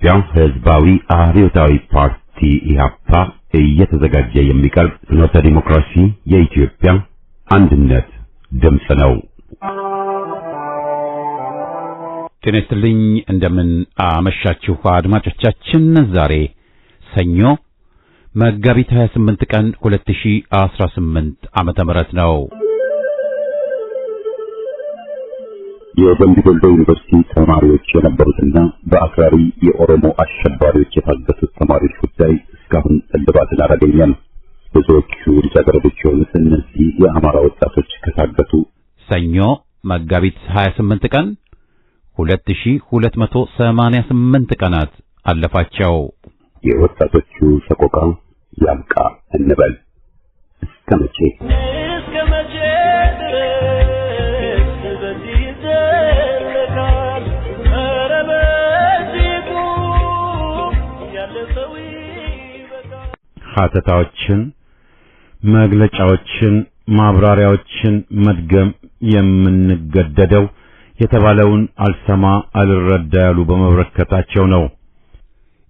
የኢትዮጵያ ሕዝባዊ አብዮታዊ ፓርቲ ኢህአፓ እየተዘጋጀ የሚቀርብ ፍኖተ ዲሞክራሲ የኢትዮጵያ አንድነት ድምፅ ነው። ጤና ይስጥልኝ፣ እንደምን አመሻችሁ አድማጮቻችን። ዛሬ ሰኞ መጋቢት 28 ቀን 2018 ዓመተ ምህረት ነው። የደምቢ ዶሎ ዩኒቨርሲቲ ተማሪዎች የነበሩትና በአክራሪ የኦሮሞ አሸባሪዎች የታገቱት ተማሪዎች ጉዳይ እስካሁን እልባትን አላገኘም። ብዙዎቹ ልጃገረዶች የሆኑት እነዚህ የአማራ ወጣቶች ከታገቱ ሰኞ መጋቢት 28 ቀን 2288 ቀናት አለፋቸው። የወጣቶቹ ሰቆቃ ያብቃ እንበል። እስከ መቼ ሀተታዎችን፣ መግለጫዎችን፣ ማብራሪያዎችን መድገም የምንገደደው የተባለውን አልሰማ አልረዳ ያሉ በመበረከታቸው ነው።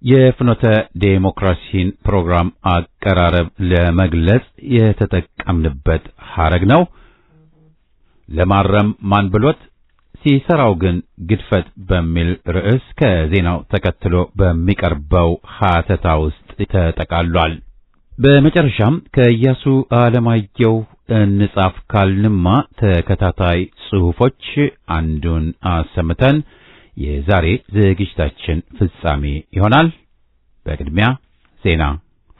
የፍኖተ ዴሞክራሲን ፕሮግራም አቀራረብ ለመግለጽ የተጠቀምንበት ሐረግ ነው። ለማረም ማን ብሎት ሲሰራው ግን ግድፈት በሚል ርዕስ ከዜናው ተከትሎ በሚቀርበው ሀተታ ውስጥ ተጠቃሏል። በመጨረሻም ከኢያሱ አለማየሁ እንጻፍ ካልንማ ተከታታይ ጽሑፎች አንዱን አሰምተን የዛሬ ዝግጅታችን ፍጻሜ ይሆናል። በቅድሚያ ዜና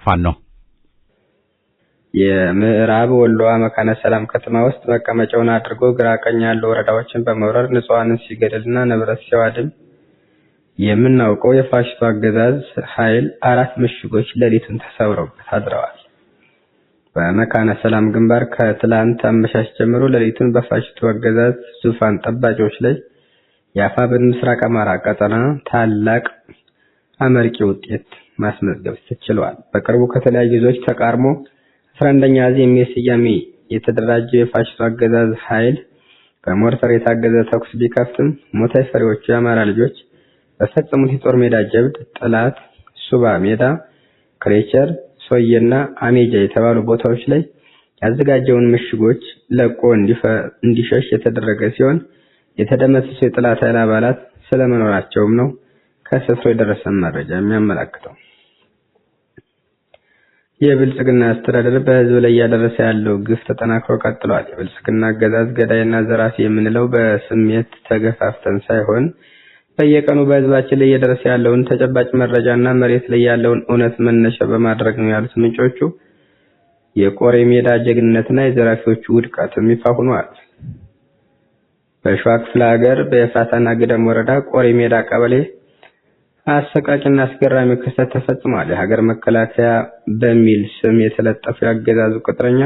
ፋኖ። የምዕራብ ወሎ መካነ ሰላም ከተማ ውስጥ መቀመጫውን አድርጎ ግራ ቀኝ ያሉ ወረዳዎችን በመውረር ንጹሃንን ሲገድልና ንብረት ሲያወድም የምናውቀው የፋሽስቱ አገዛዝ ኃይል 4 ምሽጎች ሌሊቱን ተሰብረውበት አድረዋል። በመካነ ሰላም ግንባር ከትላንት አመሻሽ ጀምሮ ሌሊቱን በፋሽስቱ አገዛዝ ዙፋን ጠባቂዎች ላይ የአፋብን ምስራቅ አማራ ቀጠና ታላቅ አመርቂ ውጤት ማስመዝገብ ተችሏል። በቅርቡ ከተለያዩ ዞች ተቃርሞ 11ኛ አዝ የሚል ስያሜ የተደራጀው የፋሽስቱ አገዛዝ ኃይል በሞርተር የታገዘ ተኩስ ቢከፍትም ሞታይ ፈሪዎቹ የአማራ ልጆች በፈጸሙት የጦር ሜዳ ጀብድ ጥላት ሱባ ሜዳ፣ ክሬቸር፣ ሶየና አሜጃ የተባሉ ቦታዎች ላይ ያዘጋጀውን ምሽጎች ለቆ እንዲሸሽ የተደረገ ሲሆን የተደመሰሱ የጥላት ኃይል አባላት ስለመኖራቸውም ነው ከስፍራው የደረሰ መረጃ የሚያመለክተው። የብልጽግና አስተዳደር በህዝብ ላይ ያደረሰ ያለው ግፍ ተጠናክሮ ቀጥሏል። የብልጽግና አገዛዝ ገዳይና ዘራፊ የምንለው በስሜት ተገፋፍተን ሳይሆን በየቀኑ በህዝባችን ላይ እየደረሰ ያለውን ተጨባጭ መረጃና መሬት ላይ ያለውን እውነት መነሻ በማድረግ ነው ያሉት ምንጮቹ። የቆሬ ሜዳ ጀግንነትና የዘራፊዎቹ ውድቀትም ይፋ ሆኗል። በሸዋ ክፍለ ሀገር በኤፍራታና ግደም ወረዳ ቆሬ ሜዳ ቀበሌ አሰቃቂና አስገራሚ ክስተት ተፈጽሟል። የሀገር መከላከያ በሚል ስም የተለጠፈ ያገዛዙ ቅጥረኛ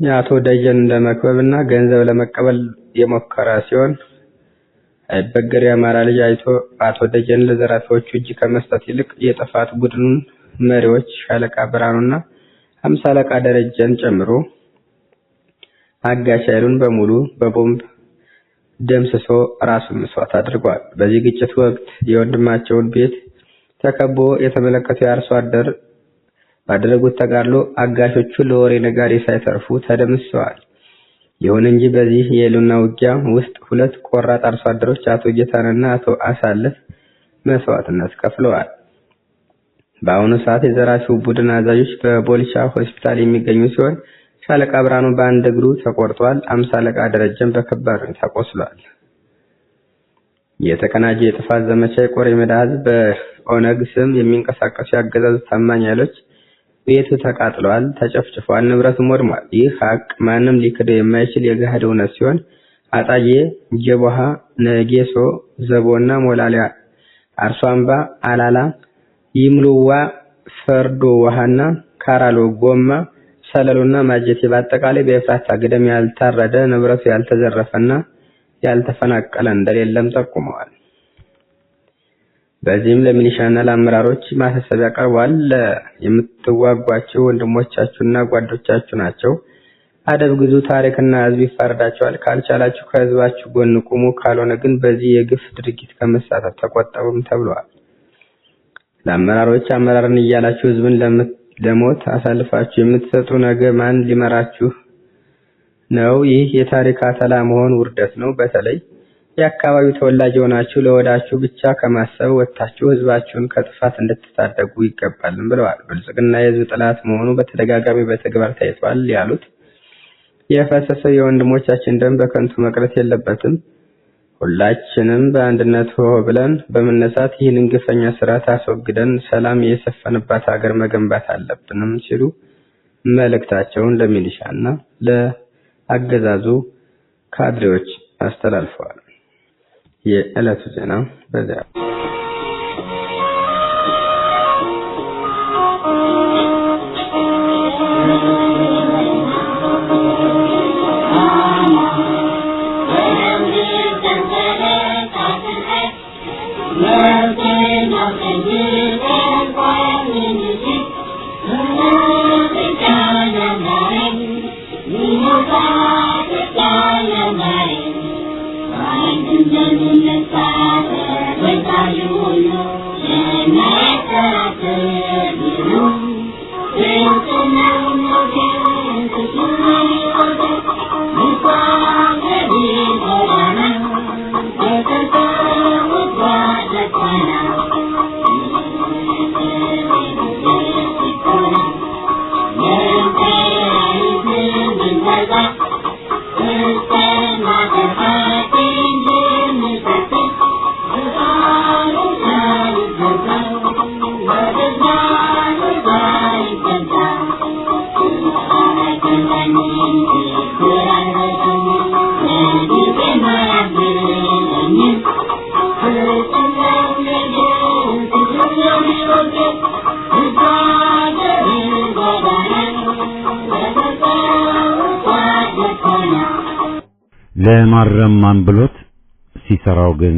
የአቶ ደጀን ለመክበብና ገንዘብ ለመቀበል የሞከረ ሲሆን አይበገር የአማራ ልጅ አቶ ደጀን ለዘራፊዎቹ እጅ ከመስጠት ይልቅ የጥፋት ቡድኑን መሪዎች ሻለቃ ብርሃኑና 50 አለቃ ደረጀን ጨምሮ አጋሽ ኃይሉን በሙሉ በቦምብ ደምስሶ ራሱን መስዋዕት አድርጓል። በዚህ ግጭት ወቅት የወንድማቸውን ቤት ተከቦ የተመለከተው የአርሶ አደር ባደረጉት ተጋድሎ አጋሾቹ ለወሬ ነጋሪ ሳይተርፉ ተደምስሰዋል። ይሁን እንጂ በዚህ የሉና ውጊያ ውስጥ 2 ቆራጥ አርሶ አደሮች አቶ ጌታንና አቶ አሳልፍ መስዋዕትነት ከፍለዋል። በአሁኑ ሰዓት የዘራፊው ቡድን አዛዦች በቦልቻ ሆስፒታል የሚገኙ ሲሆን ሻለቃ ብርሃኑ በአንድ እግሩ ተቆርጧል። 50 አለቃ ደረጀን በከባድ ሁኔታ ቆስሏል። የተቀናጀ የጥፋት ዘመቻ የቆሬ ሜዳ ህዝብ በኦነግ ስም የሚንቀሳቀሱ ያገዛዙ ታማኝ ኃይሎች ቤቱ ተቃጥሏል፣ ተጨፍጭፏል፣ ንብረቱም ወድሟል። ይህ ሀቅ ማንም ሊክደው የማይችል የገሃድ እውነት ሲሆን አጣዬ፣ ጀቦሃ፣ ነጌሶ፣ ዘቦና ሞላሊያ፣ አርሶ አምባ፣ አላላ፣ ይምሉዋ፣ ፈርዶ ውሃና ካራሎ ጎማ፣ ሰለሉና ማጀቴ በአጠቃላይ በኤፍራታ ግደም ያልታረደ ንብረቱ ያልተዘረፈና ያልተፈናቀለ እንደሌለም ጠቁመዋል። በዚህም ለሚሊሻና ለአመራሮች ማሳሰቢያ ቀርቧል። የምትዋጓቸው ወንድሞቻችሁና ጓዶቻችሁ ናቸው። አደብ ግዙ፣ ታሪክና ህዝብ ይፋረዳቸዋል። ካልቻላችሁ ከህዝባችሁ ጎን ቁሙ፣ ካልሆነ ግን በዚህ የግፍ ድርጊት ከመሳተፍ ተቆጠቡም ተብሏል። ለአመራሮች አመራርን እያላችሁ ህዝብን ለሞት አሳልፋችሁ የምትሰጡ ነገ ማን ሊመራችሁ ነው? ይህ የታሪክ አተላ መሆን ውርደት ነው። በተለይ የአካባቢው ተወላጅ ሆናችሁ ለወዳችሁ ብቻ ከማሰብ ወጥታችሁ ህዝባችሁን ከጥፋት እንድትታደጉ ይገባልን ብለዋል። ብልጽግና የህዝብ ጠላት መሆኑ በተደጋጋሚ በተግባር ታይቷል ያሉት የፈሰሰው የወንድሞቻችን ደም በከንቱ መቅረት የለበትም። ሁላችንም በአንድነት ሆ ብለን በመነሳት ይህንን ግፈኛ ስርዓት አስወግደን ሰላም የሰፈነባት ሀገር መገንባት አለብንም ሲሉ መልእክታቸውን ለሚሊሻና ለአገዛዙ ካድሬዎች አስተላልፈዋል። የዕለቱ ዜና በዚያ ለማረም ማንብሎት ሲሰራው ግን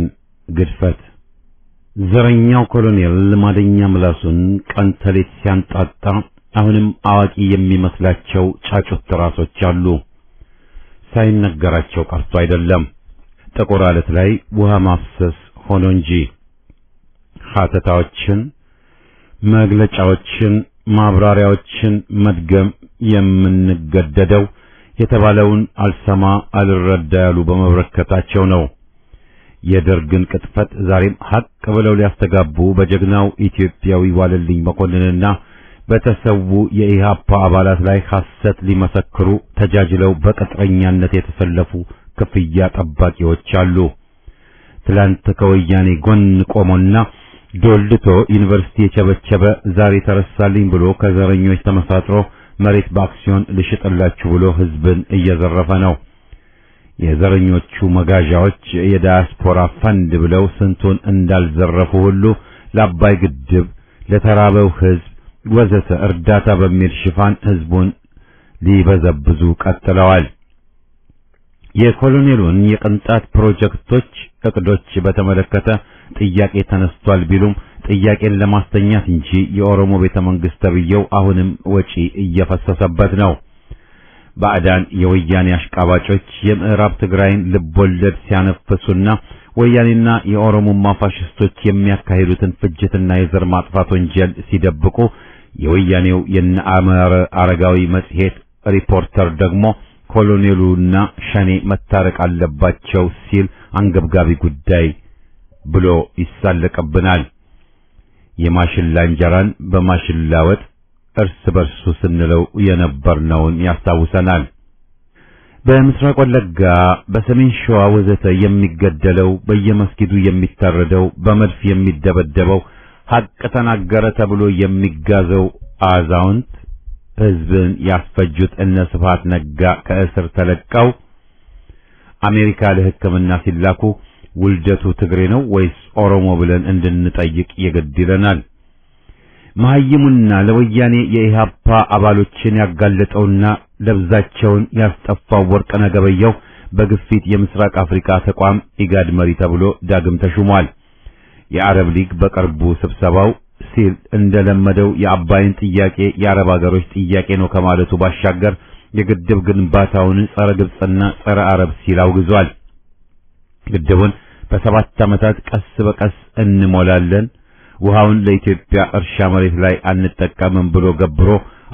ግድፈት። ዘረኛው ኮሎኔል ልማደኛ ምላሱን ቀን ተሌት ሲያንጣጣ አሁንም አዋቂ የሚመስላቸው ጫጩት ራሶች አሉ። ሳይነገራቸው ቀርቶ አይደለም፣ ጥቁር አለት ላይ ውሃ ማፍሰስ ሆኖ እንጂ። ሐተታዎችን፣ መግለጫዎችን፣ ማብራሪያዎችን መድገም የምንገደደው የተባለውን አልሰማ አልረዳ ያሉ በመበረከታቸው ነው። የደርግን ቅጥፈት ዛሬም ሐቅ ብለው ሊያስተጋቡ በጀግናው ኢትዮጵያዊ ዋለልኝ መኮንንና በተሰዉ የኢሃፓ አባላት ላይ ሐሰት ሊመሰክሩ ተጃጅለው በቅጥረኛነት የተሰለፉ ክፍያ ጠባቂዎች አሉ። ትላንት ከወያኔ ጎን ቆሞና ዶልቶ ዩኒቨርሲቲ የቸበቸበ ዛሬ ተረሳልኝ ብሎ ከዘረኞች ተመሳጥሮ መሬት በአክሲዮን ልሽጥላችሁ ብሎ ህዝብን እየዘረፈ ነው። የዘረኞቹ መጋዣዎች የዳያስፖራ ፈንድ ብለው ስንቱን እንዳልዘረፉ ሁሉ ለአባይ ግድብ፣ ለተራበው ህዝብ ወዘተ እርዳታ በሚል ሽፋን ህዝቡን ሊበዘብዙ ቀጥለዋል። የኮሎኔሉን የቅንጣት ፕሮጀክቶች እቅዶች በተመለከተ ጥያቄ ተነስቷል ቢሉም ጥያቄን ለማስተኛት እንጂ የኦሮሞ ቤተ መንግስት ተብየው አሁንም ወጪ እየፈሰሰበት ነው። ባዕዳን የወያኔ አሽቃባጮች የምዕራብ ትግራይን ልቦለድ ሲያነፍሱና ወያኔና የኦሮሞማ ፋሽስቶች የሚያካሂዱትን ፍጅትና የዘር ማጥፋት ወንጀል ሲደብቁ የወያኔው የነአመረ አረጋዊ መጽሔት ሪፖርተር ደግሞ ኮሎኔሉና ሸኔ መታረቅ አለባቸው ሲል አንገብጋቢ ጉዳይ ብሎ ይሳለቅብናል። የማሽላ እንጀራን በማሽላ ወጥ እርስ በርሱ ስንለው የነበርነውን ያስታውሰናል። በምስራቅ ወለጋ፣ በሰሜን ሸዋ ወዘተ የሚገደለው፣ በየመስጊዱ የሚታረደው፣ በመድፍ የሚደበደበው፣ ሐቅ ተናገረ ተብሎ የሚጋዘው አዛውንት ህዝብን ያስፈጁት እነ ስብሐት ነጋ ከእስር ተለቀው አሜሪካ ለሕክምና ሲላኩ ውልደቱ ትግሬ ነው ወይስ ኦሮሞ ብለን እንድንጠይቅ ይገድ ይለናል። መሐይሙና ለወያኔ የኢሃፓ አባሎችን ያጋለጠውና ለብዛቸውን ያስጠፋው ወርቅነህ ገበየሁ በግፊት የምስራቅ አፍሪካ ተቋም ኢጋድ መሪ ተብሎ ዳግም ተሹሟል። የአረብ ሊግ በቅርቡ ስብሰባው ሲል እንደለመደው የአባይን ጥያቄ የአረብ ሀገሮች ጥያቄ ነው ከማለቱ ባሻገር የግድብ ግንባታውን ጸረ ግብጽና ጸረ አረብ ሲል አውግዟል። ግድቡን በ7 ዓመታት ቀስ በቀስ እንሞላለን፣ ውሃውን ለኢትዮጵያ እርሻ መሬት ላይ አንጠቀምም ብሎ ገብሮ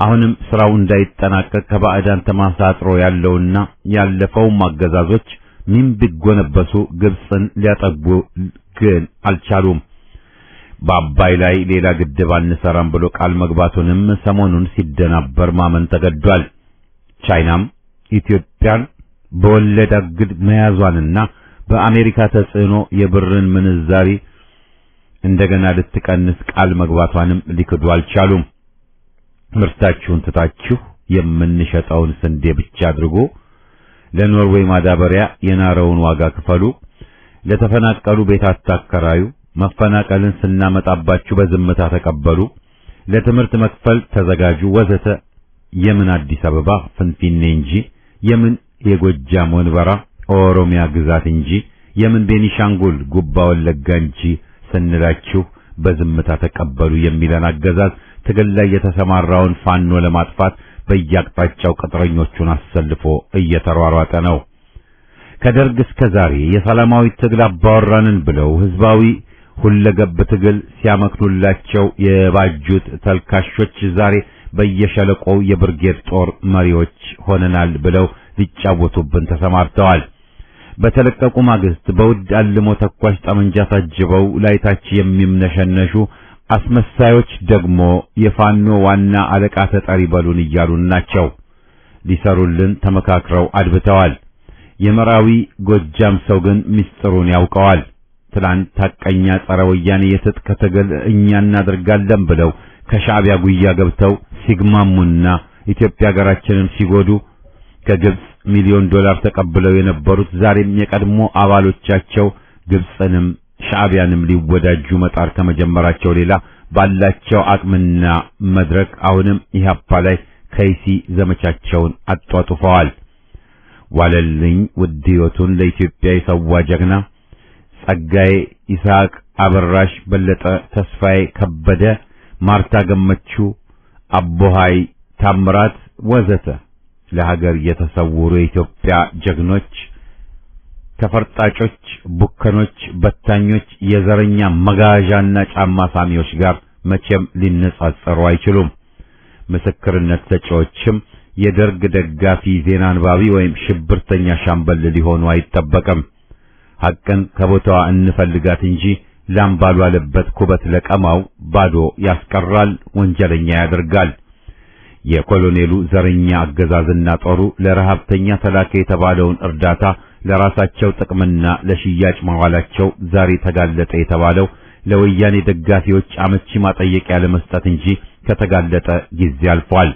አሁንም ስራው እንዳይጠናቀቅ ከባዕዳን ተማሳጥሮ ያለውና ያለፈውም አገዛዞች ምን ቢጎነበሱ ግብጽን ሊያጠጉ ግን አልቻሉም። በአባይ ላይ ሌላ ግድብ አንሰራም ብሎ ቃል መግባቱንም ሰሞኑን ሲደናበር ማመን ተገዷል። ቻይናም ኢትዮጵያን በወለድ አግድ መያዟንና በአሜሪካ ተጽዕኖ የብርን ምንዛሪ እንደገና ልትቀንስ ቃል መግባቷንም ሊክዱ አልቻሉም። ምርታችሁን ትታችሁ የምንሸጠውን ስንዴ ብቻ አድርጎ ለኖርዌይ ማዳበሪያ የናረውን ዋጋ ክፈሉ፣ ለተፈናቀሉ ቤት አታከራዩ፣ መፈናቀልን ስናመጣባችሁ በዝምታ ተቀበሉ፣ ለትምህርት መክፈል ተዘጋጁ ወዘተ። የምን አዲስ አበባ ፍንፊኔ እንጂ የምን የጎጃም ወንበራ ኦሮሚያ ግዛት እንጂ የምን ቤኒሻንጉል ጉባ ወለጋ እንጂ ስንላችሁ በዝምታ ተቀበሉ የሚለን አገዛዝ ትግል ላይ የተሰማራውን ፋኖ ለማጥፋት በየአቅጣጫው ቅጥረኞቹን አሰልፎ እየተሯሯጠ ነው። ከደርግ እስከ ዛሬ የሰላማዊ ትግል አባወራንን ብለው ህዝባዊ ሁለገብ ትግል ሲያመክኑላቸው የባጁት ተልካሾች ዛሬ በየሸለቆው የብርጌድ ጦር መሪዎች ሆነናል ብለው ሊጫወቱብን ተሰማርተዋል። በተለቀቁ ማግስት በውድ አልሞ ተኳሽ ጠመንጃ ታጅበው ላይታች የሚምነሸነሹ አስመሳዮች ደግሞ የፋኖ ዋና አለቃ ተጠሪ በሉን እያሉን ናቸው። ሊሰሩልን ተመካክረው አድብተዋል። የመራዊ ጎጃም ሰው ግን ምስጢሩን ያውቀዋል። ትላንት ታቀኛ ጸረ ወያኔ የትጥቅ ትግል እኛ እናደርጋለን ብለው ከሻዕቢያ ጉያ ገብተው ሲግማሙና ኢትዮጵያ ሀገራችንን ሲጎዱ ከግብጽ ሚሊዮን ዶላር ተቀብለው የነበሩት ዛሬም የቀድሞ አባሎቻቸው ግብጽንም ሻዕቢያንም ሊወዳጁ መጣር ከመጀመራቸው ሌላ ባላቸው አቅምና መድረክ አሁንም ኢህአፓ ላይ ከይሲ ዘመቻቸውን አጧጡፈዋል። ዋለልኝ ውድ ሕይወቱን ለኢትዮጵያ የሰዋ ጀግና ጸጋዬ ይስሐቅ፣ አበራሽ በለጠ፣ ተስፋዬ ከበደ፣ ማርታ ገመቹ፣ አቦሃይ ታምራት ወዘተ ለሀገር የተሰውሩ የኢትዮጵያ ጀግኖች ከፈርጣጮች፣ ቡከኖች፣ በታኞች፣ የዘረኛ መጋዣና ጫማ ሳሚዎች ጋር መቼም ሊነጻጸሩ አይችሉም። ምስክርነት ሰጪዎችም የደርግ ደጋፊ ዜና አንባቢ ወይም ሽብርተኛ ሻምበል ሊሆኑ አይጠበቅም። ሐቅን ከቦታዋ እንፈልጋት እንጂ ላምባሉ አለበት ኩበት ለቀማው ባዶ ያስቀራል፣ ወንጀለኛ ያደርጋል። የኮሎኔሉ ዘረኛ አገዛዝና ጦሩ ለረሃብተኛ ተላከ የተባለውን እርዳታ ለራሳቸው ጥቅምና ለሽያጭ ማዋላቸው ዛሬ ተጋለጠ የተባለው ለወያኔ ደጋፊዎች አመቺ ማጠየቂያ ለመስጠት እንጂ ከተጋለጠ ጊዜ አልፏል።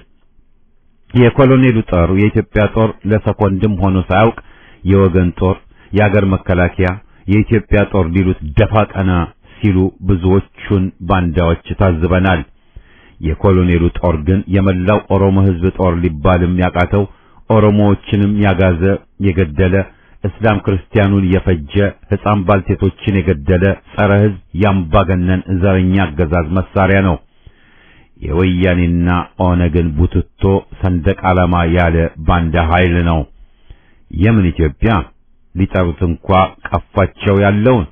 የኮሎኔሉ ጦር የኢትዮጵያ ጦር ለሰኮንድም ሆኖ ሳያውቅ የወገን ጦር፣ የአገር መከላከያ፣ የኢትዮጵያ ጦር ሊሉት ደፋ ቀና ሲሉ ብዙዎቹን ባንዳዎች ታዝበናል። የኮሎኔሉ ጦር ግን የመላው ኦሮሞ ሕዝብ ጦር ሊባልም ያቃተው ኦሮሞዎችንም ያጋዘ የገደለ እስላም ክርስቲያኑን የፈጀ ሕፃን ባልቴቶችን የገደለ ጸረ ሕዝብ ያምባገነን ዘረኛ አገዛዝ መሳሪያ ነው። የወያኔና ኦነግን ቡትቶ ሰንደቅ ዓላማ ያለ ባንዳ ኃይል ነው። የምን ኢትዮጵያ ሊጠሩት እንኳ ቀፋቸው ያለውን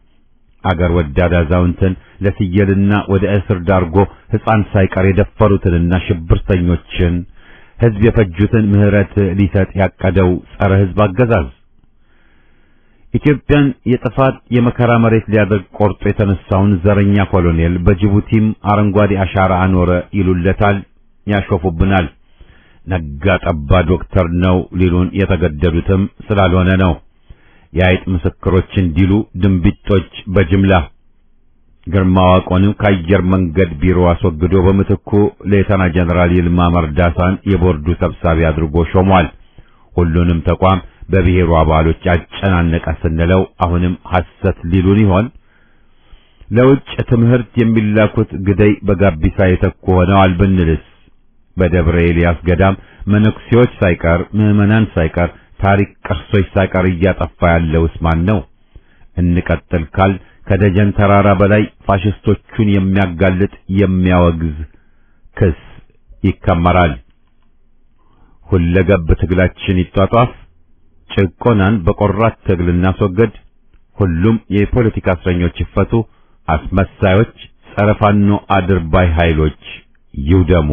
አገር ወዳድ አዛውንትን ለስየልና ወደ እስር ዳርጎ ሕፃን ሳይቀር የደፈሩትንና ሽብርተኞችን ሕዝብ የፈጁትን ምህረት ሊሰጥ ያቀደው ጸረ ሕዝብ አገዛዝ ኢትዮጵያን የጥፋት የመከራ መሬት ሊያደርግ ቆርጦ የተነሳውን ዘረኛ ኮሎኔል በጅቡቲም አረንጓዴ አሻራ አኖረ ይሉለታል፣ ያሾፉብናል። ነጋ ጠባ ዶክተር ነው ሊሉን የተገደዱትም ስላልሆነ ነው። የአይጥ ምስክሮች እንዲሉ ድንቢጦች በጅምላ ግርማ ዋቆንም ከአየር መንገድ ቢሮ አስወግዶ በምትኩ ሌተና ጀነራል ይልማ መርዳሳን የቦርዱ ሰብሳቢ አድርጎ ሾሟል። ሁሉንም ተቋም በብሔሩ አባሎች አጨናነቀ ስንለው አሁንም ሐሰት ሊሉን ይሆን? ለውጭ ትምህርት የሚላኩት ግደይ በጋቢሳ የተኩ ሆነዋል ብንልስ? በደብረ ኤልያስ ገዳም መነኩሴዎች ሳይቀር ምዕመናን ሳይቀር ታሪክ ቅርሶች ሳይቀር እያጠፋ ያለውስ ማን ነው? እንቀጥል ካል ከደጀን ተራራ በላይ ፋሽስቶቹን የሚያጋልጥ የሚያወግዝ ክስ ይከመራል። ሁለገብ ትግላችን ይጧጧፍ፣ ጭቆናን በቆራት ትግል እናስወግድ፣ ሁሉም የፖለቲካ እስረኞች ይፈቱ፣ አስመሳዮች ጸረ ፋኖ አድርባይ ኃይሎች ይውደሙ።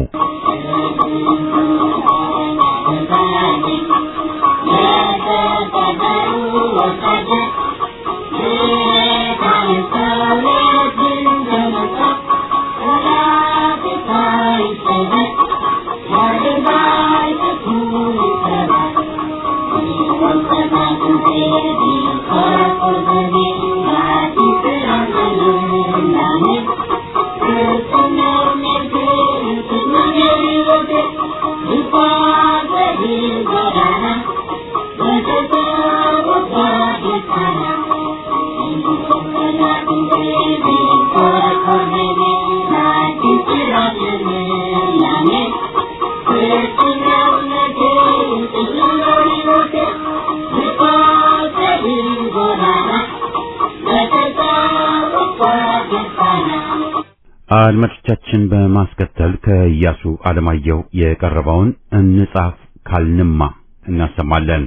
አድማጮቻችን በማስከተል ከኢያሱ አለማየሁ የቀረበውን እንጻፍ ካልንማ እናሰማለን።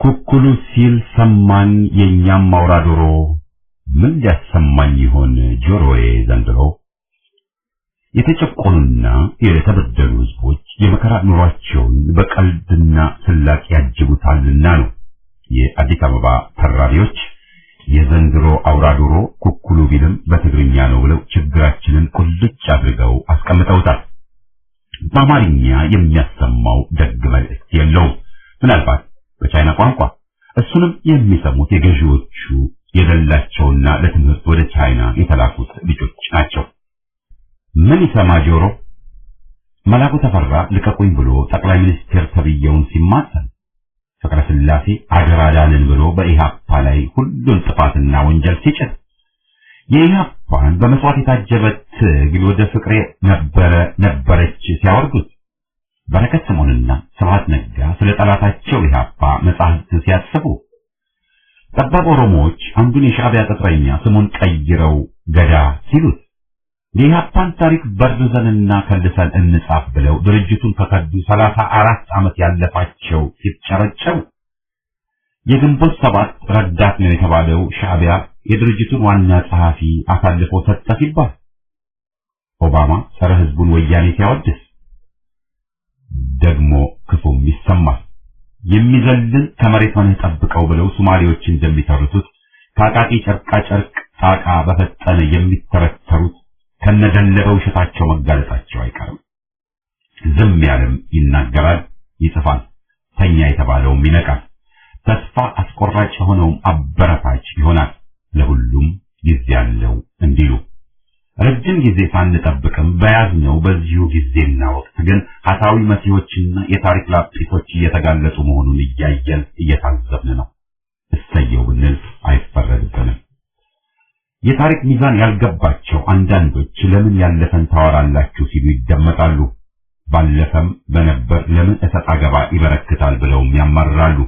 ኩኩሉ ሲል ሰማን የኛም አውራ ዶሮ፣ ምን ሊያሰማኝ ይሆን ጆሮዬ ዘንድሮ። የተጨቆኑና የተበደሉ ህዝቦች የመከራ ኑሯቸውን በቀልድና ስላቅ ያጅቡታልና ነው የአዲስ አበባ ተራቢዎች የዘንድሮ አውራ ዶሮ ኩኩሉ ቢልም በትግርኛ ነው ብለው ችግራችንን ቁልጭ አድርገው አስቀምጠውታል። በአማርኛ የሚያሰማው ደግ መልእክት የለውም፣ ምናልባት በቻይና ቋንቋ። እሱንም የሚሰሙት የገዢዎቹ የደላቸውና ለትምህርት ወደ ቻይና የተላኩት ልጆች ናቸው። ምን ይሰማ ጆሮ? መላኩ ተፈራ ልቀቁኝ ብሎ ጠቅላይ ሚኒስትር ተብየውን ሲማጸን፣ ፍቅረ ስላሴ አገራዳንን ብሎ በኢሃፓ ላይ ሁሉን ጥፋትና ወንጀል ሲጭን፣ የኢሃፓን በመስዋዕት የታጀበ ትግል ወደ ፍቅሬ ነበረች ሲያወርዱት፣ በረከት ስምዖንና ስብሐት ነጋ ስለ ጠላታቸው ኢሃፓ መጻሕፍት ሲያጽፉ፣ ጠባብ ኦሮሞዎች አንዱን የሻዕቢያ ቅጥረኛ ስሙን ቀይረው ገዳ ሲሉት፣ የኢሃፓን ታሪክ በርዘንና ከልሰን እንጻፍ ብለው ድርጅቱን ከከዱ 34 ዓመት ያለፋቸው ሲጨረጨው፣ የግንቦት ሰባት ረዳት ነው የተባለው ሻዕቢያ የድርጅቱን ዋና ጸሐፊ አሳልፎ ሰጠ ሲባል፣ ኦባማ ጸረ ሕዝቡን ወያኔ ሲያወድስ ደግሞ ክፉም ይሰማል። የሚዘልን ከመሬት ሆነህ ጠብቀው ብለው ሶማሌዎች እንደሚተርቱት ታጣቂ ጨርቃ ጨርቅ ጣቃ በፈጠነ የሚተረተሩት ከነደለበው ውሸታቸው መጋለጣቸው አይቀርም። ዝም ያለም ይናገራል፣ ይጽፋል፣ ተኛ የተባለውም ይነቃል። ተስፋ አስቆራጭ የሆነውም አበረታች ይሆናል። ለሁሉም ጊዜ ያለው እንዲሉ ረጅም ጊዜ ሳንጠብቅም በያዝነው በዚሁ ጊዜና ወቅት ግን ሐሳዊ መሲሆችና የታሪክ ላጲሶች እየተጋለጡ መሆኑን እያየን እየታዘብን ነው። እሰየው ብንል አይፈረድብንም። የታሪክ ሚዛን ያልገባቸው አንዳንዶች ለምን ያለፈን ታወራላችሁ ሲሉ ይደመጣሉ። ባለፈም በነበር ለምን እሰጥ አገባ ይበረክታል ብለውም ያማርራሉ።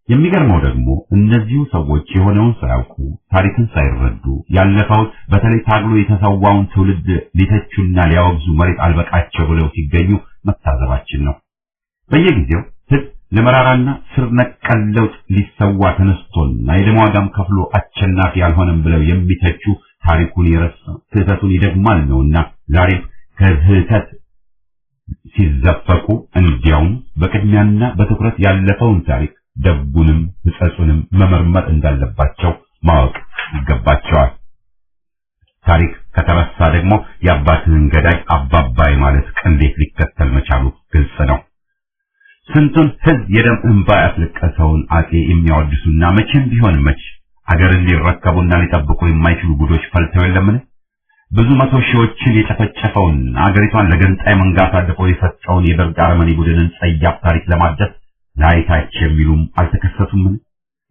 የሚገርመው ደግሞ እነዚሁ ሰዎች የሆነውን ሳያውቁ ታሪክን ሳይረዱ ያለፈውን በተለይ ታግሎ የተሰዋውን ትውልድ ሊተቹና ሊያወግዙ መሬት አልበቃቸው ብለው ሲገኙ መታዘባችን ነው። በየጊዜው ህዝብ ለመራራና ስር ነቀል ለውጥ ሊሰዋ ተነስቶና የደም ዋጋም ከፍሎ አሸናፊ ያልሆነም ብለው የሚተቹ ታሪኩን የረሳ ስህተቱን ይደግማል ነውና ዛሬም ከስህተት ሲዘፈቁ እንዲያውም በቅድሚያና በትኩረት ያለፈውን ታሪክ ደጉንም ሕጸጹንም መመርመር እንዳለባቸው ማወቅ ይገባቸዋል። ታሪክ ከተረሳ ደግሞ የአባትህን ገዳይ አባባይ ማለት ቅሌት ሊከተል መቻሉ ግልጽ ነው። ስንቱን ህዝብ የደም እንባ ያስለቀሰውን አጼ የሚያወድሱና መቼም ቢሆን መች ሀገርን ሊረከቡና ሊጠብቁ የማይችሉ ጉዶች ፈልተው የለምን? ብዙ መቶ ሺዎችን የጨፈጨፈውን አገሪቷን ለገንጣይ መንጋ አሳልፎ የሰጠውን የደርግ አረመኔ ቡድንን ጸያፍ ታሪክ ለማደስ ላይታች የሚሉም አልተከሰቱምን?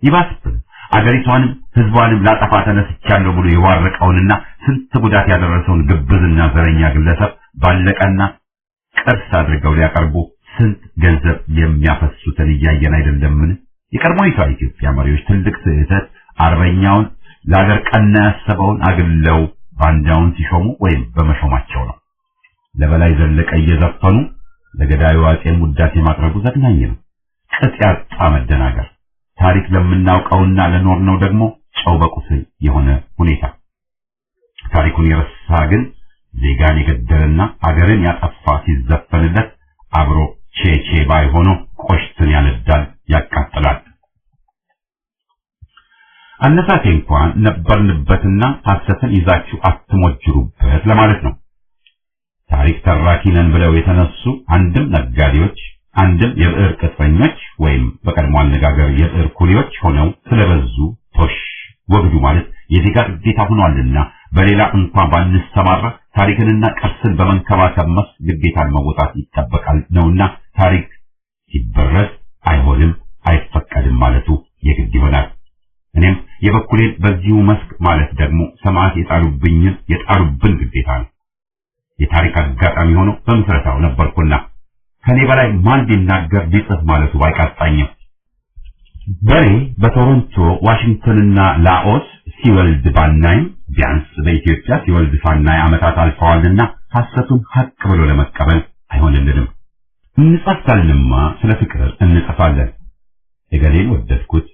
ይባስ አገሪቷንም ህዝቧንም ላጠፋ ተነስቻለሁ ብሎ የዋረቀውንና ስንት ጉዳት ያደረሰውን ግብዝና ዘረኛ ግለሰብ ባለቀና ቅርስ አድርገው ሊያቀርቡ ስንት ገንዘብ የሚያፈሱትን እያየን አይደለምን? የቀድሞይቷ ኢትዮጵያ መሪዎች ትልቅ ስህተት አርበኛውን ለሀገር ቀና ያሰበውን አግለው ባንዳውን ሲሾሙ ወይም በመሾማቸው ነው። ለበላይ ዘለቀ እየዘፈኑ ለገዳዩ አጼን ውዳሴ ማቅረቡ ዘግናኝ ነው። ቅጥ ያጣ መደናገር፣ ታሪክ ለምናውቀውና ለኖርነው ደግሞ ጨው በቁስል የሆነ ሁኔታ። ታሪኩን የረሳ ግን ዜጋን የገደለና አገርን ያጠፋ ሲዘፈንለት አብሮ ቼቼ ባይ ሆኖ ቆሽትን ያነዳል፣ ያቃጥላል። አነሳቴ እንኳን ነበርንበትና ሐሰትን ይዛችሁ አትሞጅሩበት ለማለት ነው። ታሪክ ተራኪ ነን ብለው የተነሱ አንድም ነጋዴዎች አንድም የብዕር ቅጥረኞች ወይም በቀድሞ አነጋገር የብዕር ኩሊዎች ሆነው ስለበዙ ቶሽ ወግዱ ማለት የዜጋ ግዴታ ሆኗልና በሌላ እንኳን ባንሰማራ ታሪክንና ቅርስን በመንከባከብ መስክ ግዴታን መወጣት ይጠበቃል ነውና ታሪክ ሲበረዝ አይሆንም አይፈቀድም ማለቱ የግድ ይሆናል። እኔም የበኩሌን በዚሁ መስክ ማለት ደግሞ ሰማዕት የጣሉብን ግዴታ ነው። የታሪክ አጋጣሚ ሆኖ በመሰረታው ነበርኩና ከኔ በላይ ማን ቢናገር ቢጽፍ ማለቱ ባይቃጣኝም በሬ በቶሮንቶ ዋሽንግተንና ላኦስ ሲወልድ ባናይም ቢያንስ በኢትዮጵያ ሲወልድ ሳናይ ዓመታት አልፈዋልና ሐሰቱን ሐቅ ብሎ ለመቀበል አይሆንልንም። እንጻፋለንማ ስለ ፍቅር እንጽፋለን። እገሌን ወደድኩት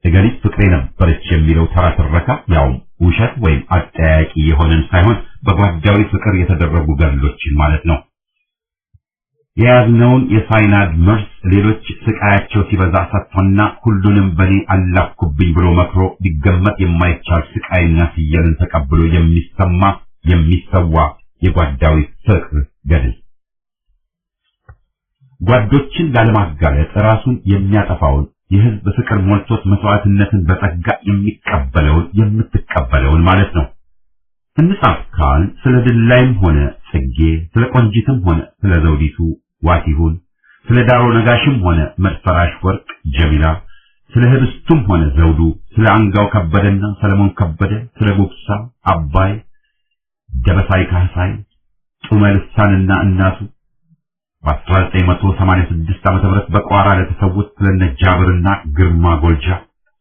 እገሊት ፍቅሬ ነበረች የሚለው ተራ ትረካ ያው ውሸት ወይም አጠያቂ የሆነን ሳይሆን በጓዳዊ ፍቅር የተደረጉ ገድሎችን ማለት ነው። የያዝነውን የሳይናድ መርስ ሌሎች ስቃያቸው ሲበዛ ሰጥቶና ሁሉንም በኔ አላኩብኝ ብሎ መክሮ ሊገመት የማይቻል ስቃይና ሲየልን ተቀብሎ የሚሰዋ የጓዳዊ ፍቅር ገድል ጓዶችን ላለማጋለጥ ራሱን የሚያጠፋውን የህዝብ ፍቅር ሞልቶት መስዋዕትነትን በጸጋ የምትቀበለውን ማለት ነው። እንጻፍካል ስለ ድላይም ሆነ ጽጌ፣ ስለ ቆንጂትም ሆነ ስለ ዘውዲቱ ዋቲሁን፣ ስለ ዳሮ ነጋሽም ሆነ መድፈራሽ ወርቅ ጀሚላ፣ ስለ ህብስቱም ሆነ ዘውዱ፣ ስለ አንጋው ከበደና ሰለሞን ከበደ፣ ስለ ጉብሳ አባይ፣ ደበሳይ ካህሳይ፣ ጡመ ልሳንና እናቱ በ1986 ዓ.ም በቋራ ለተሰውት ስለነ ጃብርና ግርማ ጎልጃ፣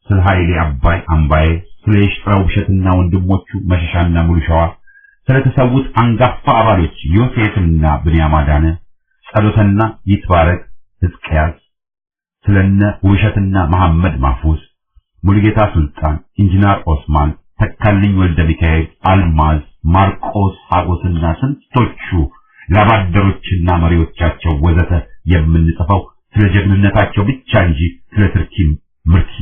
ስለ ኃይሌ አባይ አምባዬ፣ ስለ ይሽጥራው ብሸትና ወንድሞቹ መሸሻና ሙሉሻዋ፣ ስለ ተሰውት አንጋፋ አባሎች ዮሴፍና ብንያም አዳነ፣ ጸሎተና ይትባረክ ሕዝቅያስ፣ ስለነ ውብሸትና መሐመድ ማፉስ፣ ሙሉጌታ ሱልጣን፣ ኢንጂነር ኦስማን፣ ተካልኝ ወልደ ሚካኤል፣ አልማዝ፣ ማርቆስ ሀጎስና ስንቶቹ ላባደሮችና መሪዎቻቸው ወዘተ የምንጽፈው ስለ ጀግንነታቸው ብቻ እንጂ ስለ ትርኪ ምርኪ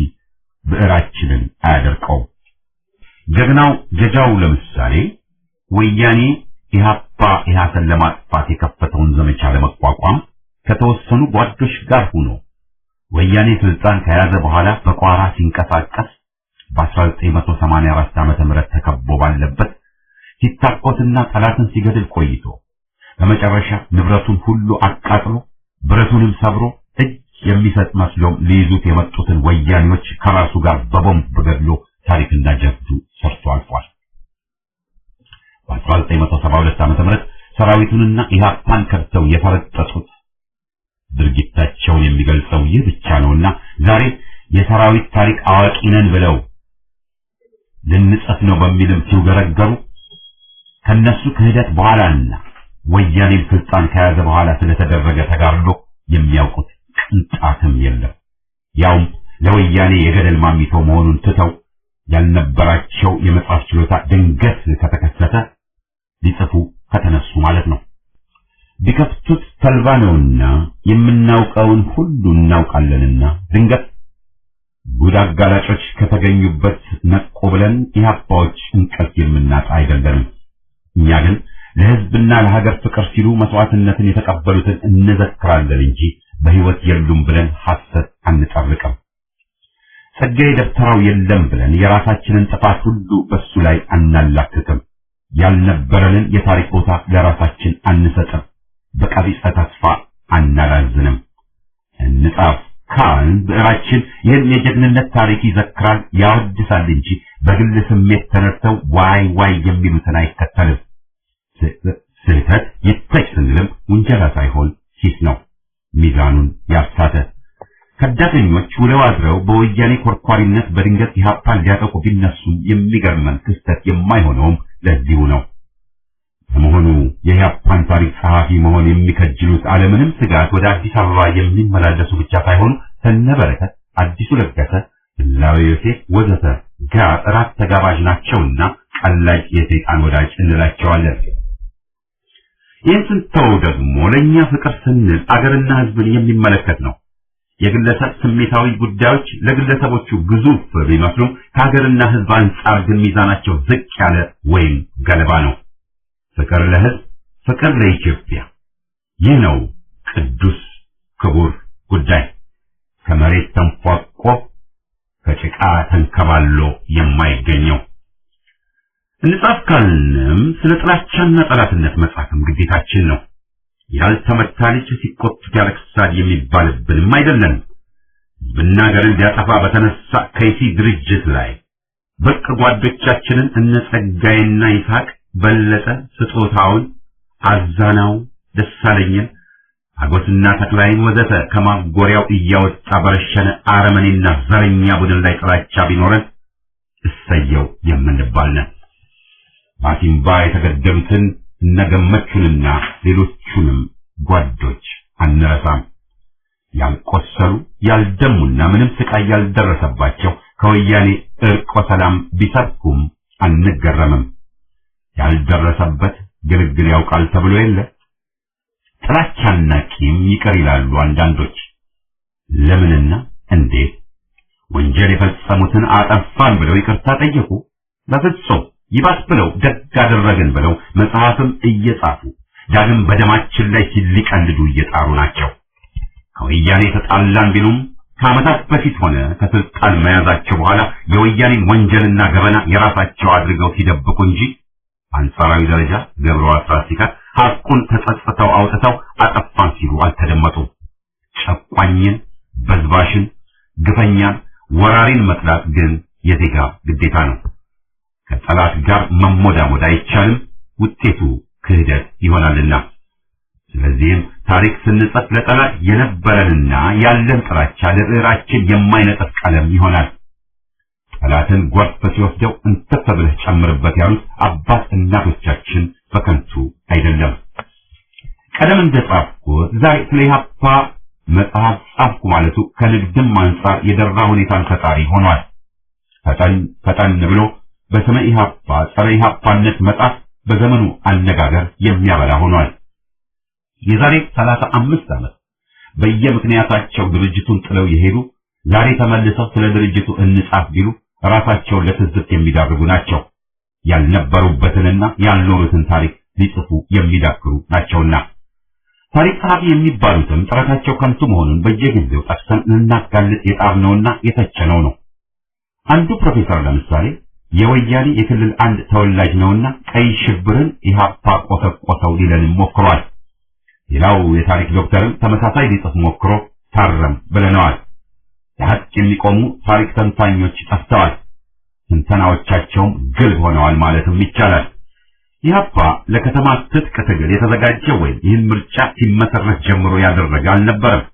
ብዕራችንን አያደርቀውም። ጀግናው ገጃው ለምሳሌ ወያኔ ኢህአሰን ለማጥፋት የከፈተውን ዘመቻ ለመቋቋም ከተወሰኑ ጓዶች ጋር ሆኖ ወያኔ ስልጣን ከያዘ በኋላ በቋራ ሲንቀሳቀስ በ1984 ዓ.ም ተከቦ ባለበት ሲታቆትና ጠላትን ሲገድል ቆይቶ በመጨረሻ ንብረቱን ሁሉ አቃጥሎ ብረቱንም ሰብሮ እጅ የሚሰጥ መስሎም ሊይዙት የመጡትን ወያኔዎች ከራሱ ጋር በቦምብ ገድሎ ታሪክና ጀብዱ ሰርቶ አልፏል። በ1972 ዓ.ም ሰራዊቱንና ኢህአፓን ከድተው የፈረጠጡት ድርጊታቸውን የሚገልጸው ይህ ብቻ ነውና ዛሬ የሰራዊት ታሪክ አዋቂ ነን ብለው ልንጽፍ ነው በሚልም ሲውገረገሩ ከነሱ ክህደት በኋላና ወያኔም ስልጣን ከያዘ በኋላ ስለተደረገ ተጋድሎ የሚያውቁት ቅንጣትም የለም። ያውም ለወያኔ የገደል ማሚቶ መሆኑን ትተው ያልነበራቸው የመጽሐፍ ችሎታ ድንገት ከተከሰተ ሊጽፉ ከተነሱ ማለት ነው። ቢከፍቱት ተልባ ነውና የምናውቀውን ሁሉ እናውቃለንና ድንገት ጉድ አጋላጮች ከተገኙበት ነቆ ብለን ኢህአፓዎች እንቅልፍ የምናጣ አይደለንም። እኛ ግን ለህዝብና ለሀገር ፍቅር ሲሉ መስዋዕትነትን የተቀበሉትን እንዘክራለን እንጂ በህይወት የሉም ብለን ሐሰት አንጠርቅም። ጸጋዬ ደብተራው የለም ብለን የራሳችንን ጥፋት ሁሉ በሱ ላይ አናላክክም። ያልነበረንን የታሪክ ቦታ ለራሳችን አንሰጥም። በቀቢጸ ተስፋ አናላዝንም። እንጻፍ ካልን ብዕራችን ይህን የጀግንነት ታሪክ ይዘክራል፣ ያወድሳል እንጂ በግል ስሜት ተነስተው ዋይ ዋይ የሚሉትን አይከተልም። ስህተት ይተች ስንልም ውንጀላ ሳይሆን ሂስ ነው። ሚዛኑን ያሳተ ከዳተኞች ውለው አድረው በወያኔ ኮርኳሪነት በድንገት ኢህአፓን ሊያጠቁ ቢነሱ የሚገርመን ክስተት የማይሆነውም ለዚሁ ነው። በመሆኑ የኢህአፓን ታሪክ ጸሐፊ መሆን የሚከጅሉት አለምንም ስጋት ወደ አዲስ አበባ የሚመላለሱ ብቻ ሳይሆኑ ሰነበረከት፣ አዲሱ ለገሰ፣ ላዊ ዮሴፍ ወዘተ ጋር እራት ተጋባዥ ናቸውና ቀላጅ የሰይጣን ወዳጅ እንላቸዋለን። ይህን ስንተው ደግሞ ለእኛ ፍቅር ስንል አገርና ሕዝብን የሚመለከት ነው። የግለሰብ ስሜታዊ ጉዳዮች ለግለሰቦቹ ግዙፍ ቢመስሉም ከሀገርና ሕዝብ አንጻር ግን ሚዛናቸው ዝቅ ያለ ወይም ገለባ ነው። ፍቅር ለሕዝብ፣ ፍቅር ለኢትዮጵያ፣ ይህ ነው ቅዱስ ክቡር ጉዳይ። ከመሬት ተንፏቆ ከጭቃ ተንከባሎ የማይገኘው። እንጻፍ ካልንም ስለ ጥላቻና ጠላትነት መጻፍም ግዴታችን ነው። ያልተመታ ልጅ ሲቆጡት ያለቅሳል የሚባልብንም አይደለም። ሕዝብና ሀገርን ሊያጠፋ በተነሳ ከይሲ ድርጅት ላይ በቅ ጓዶቻችንን እነ ጸጋዬና ይስሐቅ በለጠ፣ ስጦታውን፣ አዛናው፣ ደሳለኝን፣ አጎትና ተክላይን ወዘተ ከማጎሪያው እያወጣ በረሸነ አረመኔና ዘረኛ ቡድን ላይ ጥላቻ ቢኖረን እሰየው የምንባል ነን። ባሲምባ የተገደሉትን እነገመቹንና ሌሎቹንም ጓዶች አንረሳም። ያልቆሰሉ ያልደሙና ምንም ስቃይ ያልደረሰባቸው ከወያኔ እርቆ ሰላም ቢሰብኩም አንገረምም። ያልደረሰበት ግልግል ያውቃል ተብሎ የለ። ጥላቻና ቂም ይቀር ይላሉ አንዳንዶች። ለምንና እንዴት? ወንጀል የፈጸሙትን አጠፋን ብለው ይቅርታ ጠየቁ? በፍጹም። ይባስ ብለው ደግ አደረግን ብለው መጽሐፍም እየጻፉ ዳግም በደማችን ላይ ሲሊቀልዱ እየጣሩ ናቸው። ከወያኔ ተጣላን ቢሉም ከዓመታት በፊት ሆነ ከስልጣን መያዛቸው በኋላ የወያኔን ወንጀልና ገበና የራሳቸው አድርገው ሲደብቁ እንጂ አንጻራዊ ደረጃ ገብሩ አስራት ሲቀር ሐቁን ተጸጽተው አውጥተው አጠፋን ሲሉ አልተደመጡም። ጨቋኝን፣ በዝባሽን፣ ግፈኛን፣ ወራሪን መጥላት ግን የዜጋ ግዴታ ነው። ከጠላት ጋር መሞዳሞድ አይቻልም፣ ውጤቱ ክህደት ይሆናልና። ስለዚህም ታሪክ ስንጽፍ ለጠላት የነበረንና ያለን ጥላቻ ለብዕራችን የማይነጥፍ ቀለም ይሆናል። ጠላትን ጎርፍ ሲወስደው እንተፍ ብለህ ጨምርበት ያሉት አባት እናቶቻችን በከንቱ አይደለም። ቀደም እንደጻፍኩት ዛሬ ስለ ኢህአፓ መጽሐፍ ጻፍኩ ማለቱ ከንግድም አንጻር የደራ ሁኔታን ፈጣሪ ሆኗል። ፈጠን ብሎ በስመ ኢህአፓ ጸረ ኢህአፓነት መጻፍ በዘመኑ አነጋገር የሚያበላ ሆኗል። የዛሬ 35 ዓመት በየምክንያታቸው ድርጅቱን ጥለው የሄዱ ዛሬ ተመልሰው ስለ ድርጅቱ እንጻፍ ቢሉ ራሳቸውን ለትዝብት የሚዳርጉ ናቸው። ያልነበሩበትንና ያልኖሩትን ታሪክ ሊጽፉ የሚዳክሩ ናቸውና ታሪክ ጸሐፊ የሚባሉትም ጥረታቸው ከንቱ መሆኑን በየጊዜው ጠቅሰን ልናጋልጥ የጣርነውና የተቸነው ነው። አንዱ ፕሮፌሰር ለምሳሌ የወያኔ የክልል አንድ ተወላጅ ነውና ቀይ ሽብርን ኢህአፓ ቆሰቆሰው ሊለንም ሞክሯል። ሌላው የታሪክ ዶክተርም ተመሳሳይ ሊጽፍ ሞክሮ ታረም ብለነዋል። ለሐቅ የሚቆሙ ታሪክ ተንታኞች ጠፍተዋል። ትንተናዎቻቸውም ግልብ ሆነዋል ማለትም ይቻላል። ኢህአፓ ለከተማ ትጥቅ ትግል የተዘጋጀ ወይም ይህን ምርጫ ሲመሰረት ጀምሮ ያደረገ አልነበረም።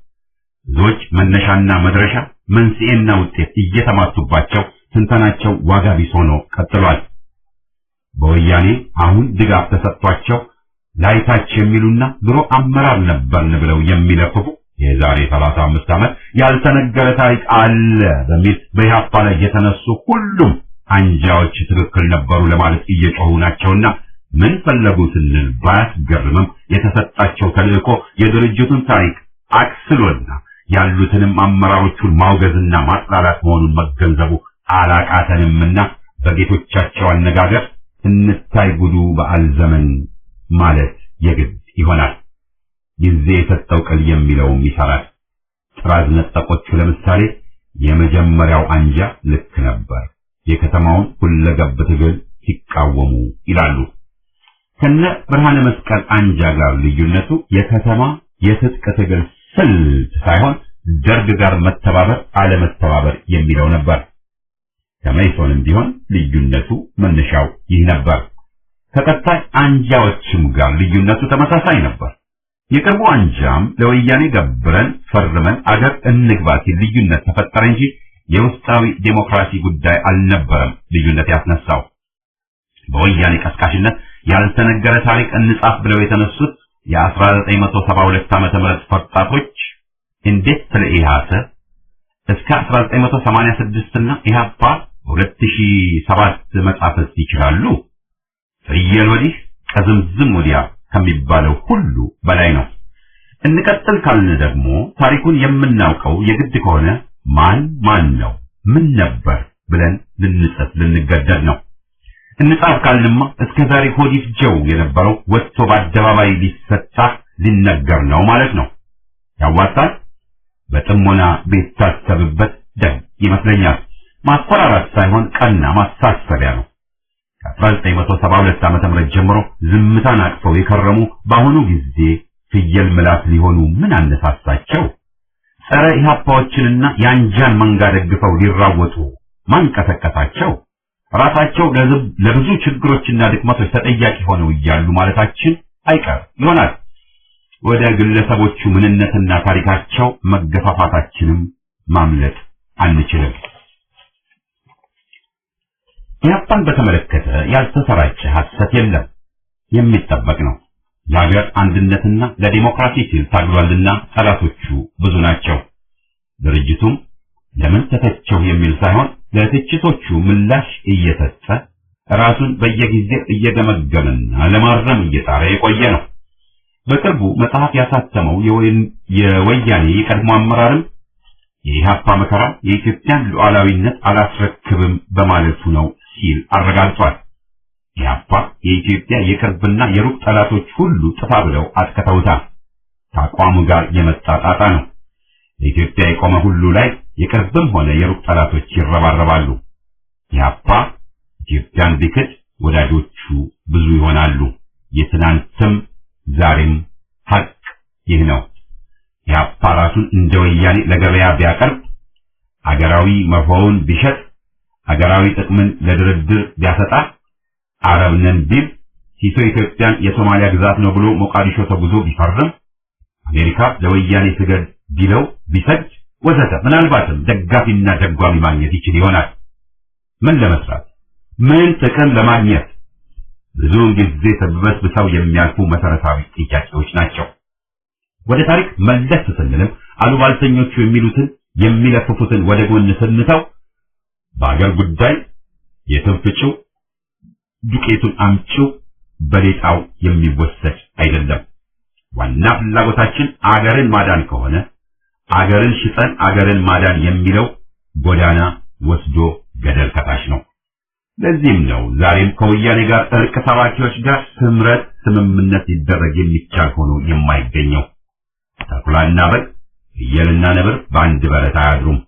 ብዙዎች መነሻና መድረሻ መንስኤና ውጤት እየተማቱባቸው ትንተናቸው ዋጋ ቢስ ሆኖ ቀጥሏል። በወያኔ አሁን ድጋፍ ተሰጥቷቸው ላይታች የሚሉና ድሮ አመራር ነበርን ብለው የሚለፍፉ የዛሬ 35 ዓመት ያልተነገረ ታሪክ አለ በሚል በኢህአፓ ላይ የተነሱ ሁሉም አንጃዎች ትክክል ነበሩ ለማለት እየጮሁ ናቸውና ምን ፈለጉ ስንል ባያስገርምም የተሰጣቸው ተልእኮ የድርጅቱን ታሪክ አክስሎና ያሉትንም አመራሮቹን ማውገዝና ማጥላላት መሆኑን መገንዘቡ አላቃተንምና በጌቶቻቸው አነጋገር እንታይ ጉዱ በዓል ዘመን ማለት የግድ ይሆናል። ጊዜ የሰጠው ቅል የሚለውም ይሰራል። ጥራዝ ነጠቆቹ ለምሳሌ የመጀመሪያው አንጃ ልክ ነበር፣ የከተማውን ሁለገብ ትግል ሲቃወሙ ይላሉ። ከነ ብርሃነ መስቀል አንጃ ጋር ልዩነቱ የከተማ የትጥቅ ትግል ስልት ሳይሆን ደርግ ጋር መተባበር አለመተባበር የሚለው ነበር። ከመይሶንም ቢሆን ልዩነቱ መነሻው ይህ ነበር። ከቀጣይ አንጃዎችም ጋር ልዩነቱ ተመሳሳይ ነበር። የቅርቡ አንጃም ለወያኔ ገብረን ፈርመን አገር እንግባ ሲል ልዩነት ተፈጠረ እንጂ የውስጣዊ ዴሞክራሲ ጉዳይ አልነበረም ልዩነት ያስነሳው። በወያኔ ቀስቃሽነት ያልተነገረ ታሪክ እንጻፍ ብለው የተነሱት የ1972 ዓመተ ምህረት ፈርጣቶች እንዴት ስለ ኢህአሰ እስከ 1986 እና ኢህአፓ በ2007 መጻፍስ ይችላሉ? ፍየል ወዲህ ከዝምዝም ወዲያ ከሚባለው ሁሉ በላይ ነው። እንቀጥል ካልን ደግሞ ታሪኩን የምናውቀው የግድ ከሆነ ማን ነው ምን ነበር ብለን ልንጽፍ ልንገደድ ነው። እንጻፍ ካልንማ እስከዛሬ ሆዲፍ ጀው የነበረው ወጥቶ በአደባባይ ሊሰጣ ሊነገር ነው ማለት ነው። ያዋጣል። በጥሞና ቢታሰብበት ደግ ይመስለኛል። ማስፈራራት ሳይሆን ቀና ማሳሰቢያ ነው። ከ1972 ዓ.ም ጀምሮ ዝምታን አቅፈው የከረሙ በአሁኑ ጊዜ ፍየል ምላስ ሊሆኑ ምን አነሳሳቸው? ጸረ ኢህአፓዎችንና የአንጃን መንጋ ደግፈው ሊራወጡ ማን ቀሰቀሳቸው? ራሳቸው ለብዙ ችግሮችና ድክመቶች ተጠያቂ ሆነው እያሉ ማለታችን አይቀር ይሆናል። ወደ ግለሰቦቹ ምንነትና ታሪካቸው መገፋፋታችንም ማምለጥ አንችልም። ኢህአፓን በተመለከተ ያልተሰራጨ ሐሰት የለም፣ የሚጠበቅ ነው። ለሀገር አንድነትና ለዲሞክራሲ ሲል ታግሏልና ጠላቶቹ ብዙ ናቸው። ድርጅቱም ለምን ተተቸው የሚል ሳይሆን ለትችቶቹ ምላሽ እየሰጠ ራሱን በየጊዜው እየገመገመና ለማረም እየጣረ የቆየ ነው። በቅርቡ መጽሐፍ ያሳተመው የወያኔ የቀድሞ አመራርም የኢህአፓ መከራ የኢትዮጵያን ሉዓላዊነት አላስረክብም በማለቱ ነው ሲል አረጋግጧል። ኢህአፓ የኢትዮጵያ የቅርብና የሩቅ ጠላቶች ሁሉ ጥፋ ብለው አጥቅተውታል። ከአቋሙ ጋር የመጣ ጣጣ ነው። ለኢትዮጵያ የቆመ ሁሉ ላይ የቅርብም ሆነ የሩቅ ጠላቶች ይረባረባሉ። ኢህአፓ ኢትዮጵያን ቢክድ ወዳጆቹ ብዙ ይሆናሉ። የትናንትም ዛሬም ሀቅ ይህ ነው። ኢህአፓ ራሱን እንደ ወያኔ ለገበያ ቢያቀርብ፣ አገራዊ መርሆውን ቢሸጥ፣ አገራዊ ጥቅምን ለድርድር ቢያሰጣ፣ አረብ ነን ቢል፣ ሲሶ ኢትዮጵያን የሶማሊያ ግዛት ነው ብሎ ሞቃዲሾ ተጉዞ ቢፈርም፣ አሜሪካ ለወያኔ ስገድ ቢለው ቢሰግድ ወዘተ ምናልባትም ደጋፊና ደጓሚ ማግኘት ይችል ይሆናል። ምን ለመስራት? ምን ጥቅም ለማግኘት? ብዙውን ጊዜ ተበስብሰው የሚያልፉ መሰረታዊ ጥያቄዎች ናቸው። ወደ ታሪክ መለስ ስንልም አሉባልተኞቹ የሚሉትን የሚለፍፉትን ወደ ጎን ስንተው በአገር ጉዳይ የትንፍጭው ዱቄቱን አምጪው በሌጣው የሚወሰድ አይደለም። ዋና ፍላጎታችን አገርን ማዳን ከሆነ አገርን ሽጠን አገርን ማዳን የሚለው ጎዳና ወስዶ ገደል ከታች ነው። ለዚህም ነው ዛሬም ከወያኔ ጋር እርቅ ሰባኪዎች ጋር ስምምነት ሊደረግ የሚቻል ሆኖ የማይገኘው። ተኩላና በግ፣ ፍየልና ነብር በአንድ በረት አያድሩም።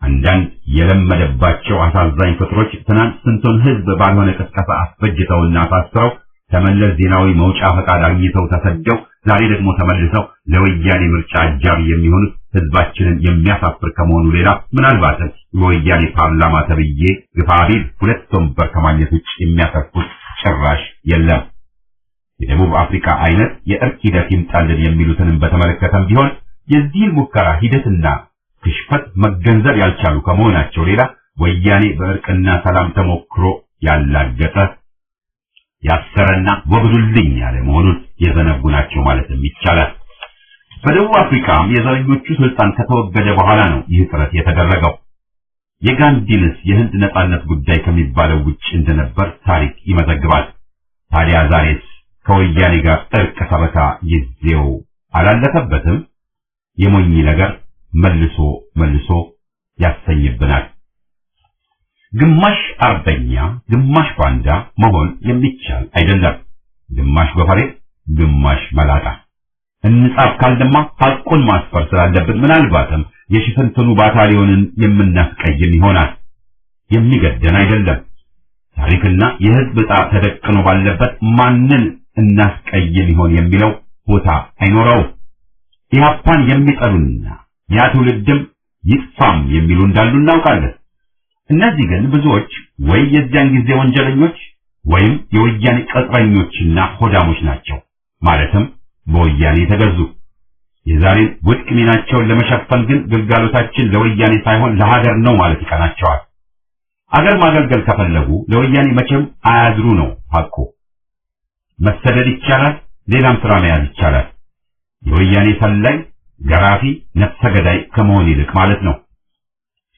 አንዳንድ የለመደባቸው አሳዛኝ ፍጥሮች ትናንት ስንቱን ሕዝብ ባልሆነ ቅስቀሳ አስፈጅተውና አሳስረው ተመለስ ዜናዊ መውጫ ፈቃድ አግኝተው ተሰደው ዛሬ ደግሞ ተመልሰው ለወያኔ ምርጫ አጃቢ የሚሆኑት ሕዝባችንን የሚያሳፍር ከመሆኑ ሌላ ምናልባትም የወያኔ ፓርላማ ተብዬ ግፋቢል 2 ወንበር ከማግኘት ውጭ የሚያተርፉት ጭራሽ የለም። የደቡብ አፍሪካ አይነት የእርቅ ሂደት ይምጣልን የሚሉትንም በተመለከተም ቢሆን የዚህን ሙከራ ሂደትና ክሽፈት መገንዘብ ያልቻሉ ከመሆናቸው ሌላ ወያኔ በእርቅና ሰላም ተሞክሮ ያላገጠ ያሰረና ወግዱልኝ ያለ መሆኑን የዘነጉ ናቸው ማለትም ይቻላል። በደቡብ አፍሪካም የዘረኞቹ ስልጣን ከተወገደ በኋላ ነው ይህ ጥረት የተደረገው። የጋንዲንስ የህንድ ነጻነት ጉዳይ ከሚባለው ውጭ እንደነበር ታሪክ ይመዘግባል። ታዲያ ዛሬስ ከወያኔ ጋር እርቅ ሰበካ ጊዜው አላለፈበትም? የሞኝ ነገር መልሶ ያሰኝብናል። ግማሽ አርበኛ ግማሽ ባንዳ መሆን የሚቻል አይደለም። ግማሽ ጎፈሬ ግማሽ መላጣ። እንጻፍ ካልደማ ሐቁን ማስፈር ስላለብን ምናልባትም የሽፍንትኑ ባታሊዮንን የምናስቀይም ይሆናል። የሚገደን አይደለም። ታሪክና የህዝብ ዕጣ ተደቅኖ ባለበት ማንን እናስቀይም ይሆን የሚለው ቦታ አይኖረውም። ኢህአፓን የሚጠሉና ያ ትውልድም ይጥፋም የሚሉ እንዳሉ እናውቃለን። እነዚህ ግን ብዙዎች ወይ የዚያን ጊዜ ወንጀለኞች ወይም የወያኔ ቅጥረኞችና ሆዳሞች ናቸው። ማለትም በወያኔ ተገዙ። የዛሬን ውድቅ ሚናቸውን ለመሸፈን ግን ግልጋሎታችን ለወያኔ ሳይሆን ለሀገር ነው ማለት ይቀናቸዋል። አገር ማገልገል ከፈለጉ ለወያኔ መቼም አያዝሩ ነው ሐቁ። መሰደድ ይቻላል፣ ሌላም ስራ መያዝ ይቻላል። የወያኔ ሰላይ፣ ገራፊ፣ ነፍሰ ገዳይ ከመሆን ይልቅ ማለት ነው።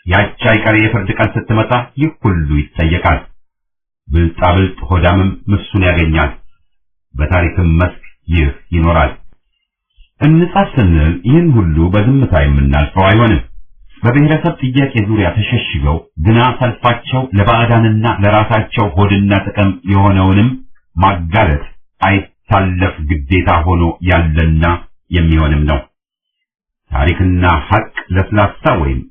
ያቺ አይቀሬ የፍርድ ቀን ስትመጣ ይህ ሁሉ ይጠየቃል። ብልጣብልጥ ሆዳምም ምሱን ያገኛል። በታሪክም መስክ ይህ ይኖራል። እንጻፍ ስንል ይህን ሁሉ በዝምታ የምናልፈው አይሆንም። በብሔረሰብ ጥያቄ ዙሪያ ተሸሽገው ግና ሰልፋቸው ለባዕዳንና ለራሳቸው ሆድና ጥቅም የሆነውንም ማጋለጥ አይታለፍ ግዴታ ሆኖ ያለና የሚሆንም ነው። ታሪክና ሐቅ ለስላሳ ወይም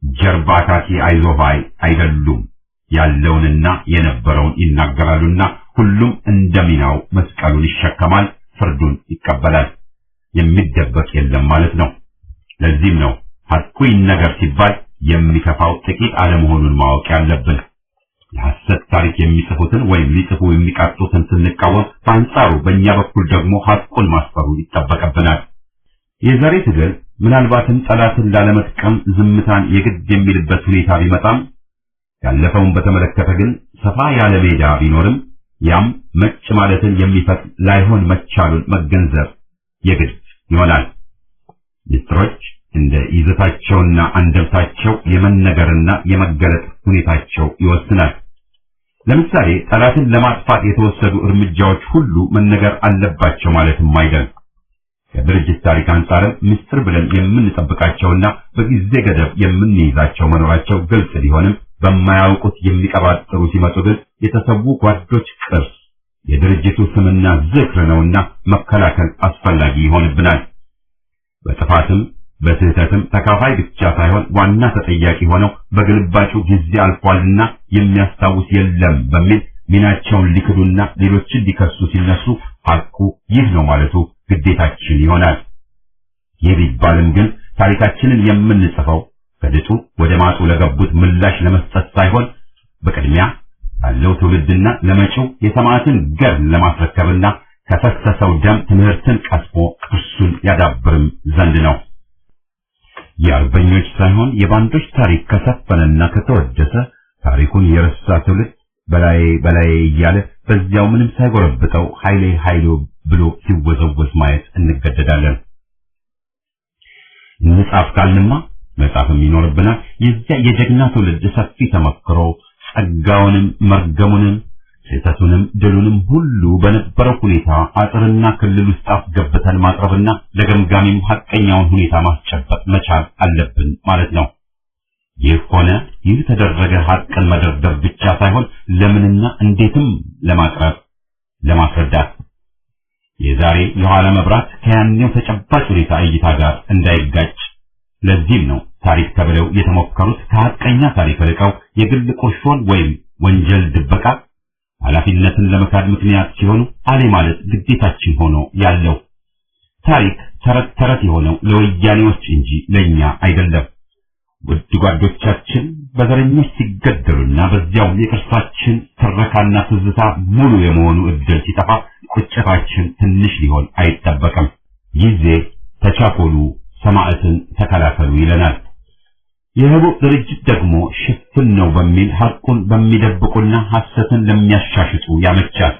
ጀርባ ታኪ አይዞባይ አይደሉም። ያለውንና የነበረውን ይናገራሉና ሁሉም እንደሚናው መስቀሉን ይሸከማል፣ ፍርዱን ይቀበላል። የሚደበቅ የለም ማለት ነው። ለዚህም ነው ሐቁ ይነገር ሲባል የሚከፋው ጥቂት አለመሆኑን ማወቅ ያለብን። የሐሰት ታሪክ የሚጽፉትን ወይም ሊጽፉ የሚቃጡትን ስንቃወም፣ በአንጻሩ በእኛ በኩል ደግሞ ሐቁን ማስፈሩ ይጠበቅብናል። የዛሬ ትግል ምናልባትም ጠላትን ላለመጥቀም ዝምታን የግድ የሚልበት ሁኔታ ቢመጣም ያለፈውን በተመለከተ ግን ሰፋ ያለ ሜዳ ቢኖርም ያም መጭ ማለትን የሚፈቅድ ላይሆን መቻሉን መገንዘብ የግድ ይሆናል። ምስጢሮች እንደ ይዘታቸውና አንደምታቸው የመነገርና የመገለጥ ሁኔታቸው ይወስናል። ለምሳሌ ጠላትን ለማጥፋት የተወሰዱ እርምጃዎች ሁሉ መነገር አለባቸው ማለትም አይደለም። ከድርጅት ታሪክ አንጻርም ምስጢር ብለን የምንጠብቃቸውና በጊዜ ገደብ የምንይዛቸው መኖራቸው ግልጽ ቢሆንም በማያውቁት የሚቀባጥሩ ሲመጡ ግን የተሰዉ ጓዶች ቅርስ የድርጅቱ ስምና ዝክር ነውና መከላከል አስፈላጊ ይሆንብናል። በጥፋትም በስህተትም ተካፋይ ብቻ ሳይሆን ዋና ተጠያቂ ሆነው በግልባጩ ጊዜ አልፏልና የሚያስታውስ የለም በሚል ሚናቸውን ሊክዱና ሌሎችን ሊከሱ ሲነሱ ሐቁ ይህ ነው ማለቱ ግዴታችን ይሆናል። ይህ ቢባልም ግን ታሪካችንን የምንጽፈው ከድጡ ወደ ማጡ ለገቡት ምላሽ ለመስጠት ሳይሆን በቅድሚያ ያለው ትውልድና ለመጪው የሰማዕትን ገድል ለማስረከብና ከፈሰሰው ደም ትምህርትን ቀስሞ ቅርሱን ያዳብርም ዘንድ ነው። የአርበኞች ሳይሆን የባንዶች ታሪክ ከሰፈነና ከተወደሰ ታሪኩን የረሳ ትውልድ በላይ እያለ በዚያው ምንም ሳይጎረብጠው ኃይሌ ብሎ ሲወዘወዝ ማየት እንገደዳለን። እንጻፍ ካልንማ መጻፍም ይኖርብናል። የዚያ የጀግና ትውልድ ሰፊ ተመክሮ ጸጋውንም መርገሙንም ስህተቱንም ድሉንም ሁሉ በነበረው ሁኔታ አጥርና ክልል ውስጥ አስገብተን ማቅረብና ለገምጋሚም ሐቀኛውን ሁኔታ ማስጨበጥ መቻል አለብን ማለት ነው። ይህ ሆነ ይህ ተደረገ ሐቅን መደርደር ብቻ ሳይሆን ለምንና እንዴትም ለማቅረብ ለማስረዳት የዛሬ የኋላ መብራት ከያኔው ተጨባጭ ሁኔታ እይታ ጋር እንዳይጋጭ። ለዚህም ነው ታሪክ ተብለው የተሞከሩት ከሐቀኛ ታሪክ ርቀው የግል ቁርሾን ወይም ወንጀል ድበቃ ኃላፊነትን ለመካድ ምክንያት ሲሆኑ አሌ ማለት ግዴታችን ሆኖ ያለው። ታሪክ ተረት የሆነው ለወያኔዎች እንጂ ለኛ አይደለም። ውድ ጓዶቻችን በዘረኞች ሲገደሉና በዚያው የቅርሳችን ትረካና ትዝታ ሙሉ የመሆኑ እድል ሲጠፋ ቁጭታችን ትንሽ ሊሆን አይጠበቅም። ጊዜ ተቻኮሉ፣ ሰማዕትን ተከላከሉ ይለናል። የህቡዕ ድርጅት ደግሞ ሽፍን ነው በሚል ሐቁን በሚደብቁና ሐሰትን ለሚያሻሽጡ ያመቻል።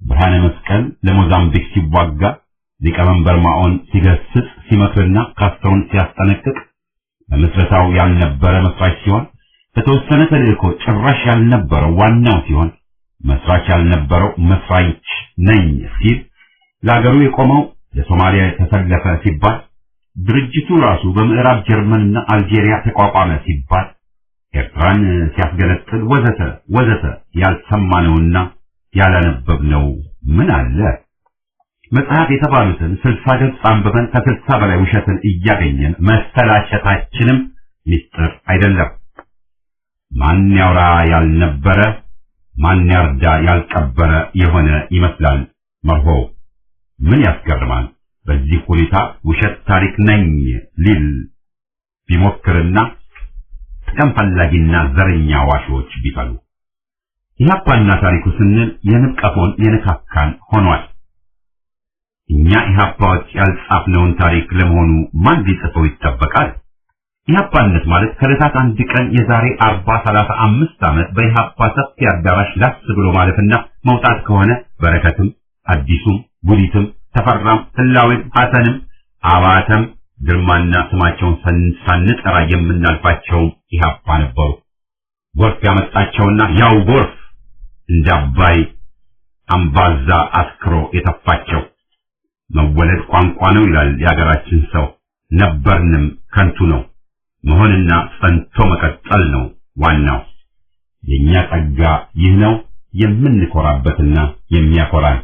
ብርሃነ መስቀል ለሞዛምቢክ ሲዋጋ ሊቀመንበር ማኦን ሲገስጽ ሲመክርና ካስትሮን ሲያስጠነቅቅ በመስረታው ያልነበረ መስራች ሲሆን በተወሰነ ተልእኮ ጭራሽ ያልነበረው ዋናው ሲሆን መስራች ያልነበረው መስራች ነኝ ሲል ለአገሩ የቆመው ለሶማሊያ ተሰለፈ ሲባል ድርጅቱ ራሱ በምዕራብ ጀርመንና አልጄሪያ ተቋቋመ ሲባል ኤርትራን ሲያስገነጥል ወዘተ ያልሰማነውና ያላነበብነው ምን አለ? መጽሐፍ የተባሉትን 60 ገጽ አንብበን ከ60 በላይ ውሸትን እያገኘን መሰላቸታችንም ሚስጥር አይደለም። ማን ያውራ ያልነበረ ማን ያርዳ ያልቀበረ የሆነ ይመስላል መርሆ። ምን ያስገርማል? በዚህ ሁኔታ ውሸት ታሪክ ነኝ ሊል ቢሞክርና ጥቅም ፈላጊና ዘረኛ ዋሾች ቢፈሉ። ኢህአፓና ታሪኩ ስንል የንቀፎን የነካካን ሆኗል። እኛ ኢህአፓዎች ያልጻፍነውን ታሪክ ለመሆኑ ማን ሊጽፈው ይጠበቃል? ኢህአፓነት ማለት ከዕለታት አንድ ቀን የዛሬ 40-35 ዓመት በኢህአፓ ሰፊ አዳራሽ ላስ ብሎ ማለፍና መውጣት ከሆነ በረከትም አዲሱም ጉዲትም ተፈራም ህላዌም ሐሰንም አባተም ግርማና ስማቸውን ሳንጠራ የምናልፋቸው ኢህአፓ ነበሩ። ጎርፍ ያመጣቸውና ያው ጎርፍ እንደ አባይ አምባዛ አስክሮ የተፋቸው። መወለድ ቋንቋ ነው ይላል የሀገራችን ሰው። ነበርንም ከንቱ ነው። መሆንና ጸንቶ መቀጠል ነው ዋናው። የኛ ጸጋ ይህ ነው የምንኮራበትና የሚያኮራን።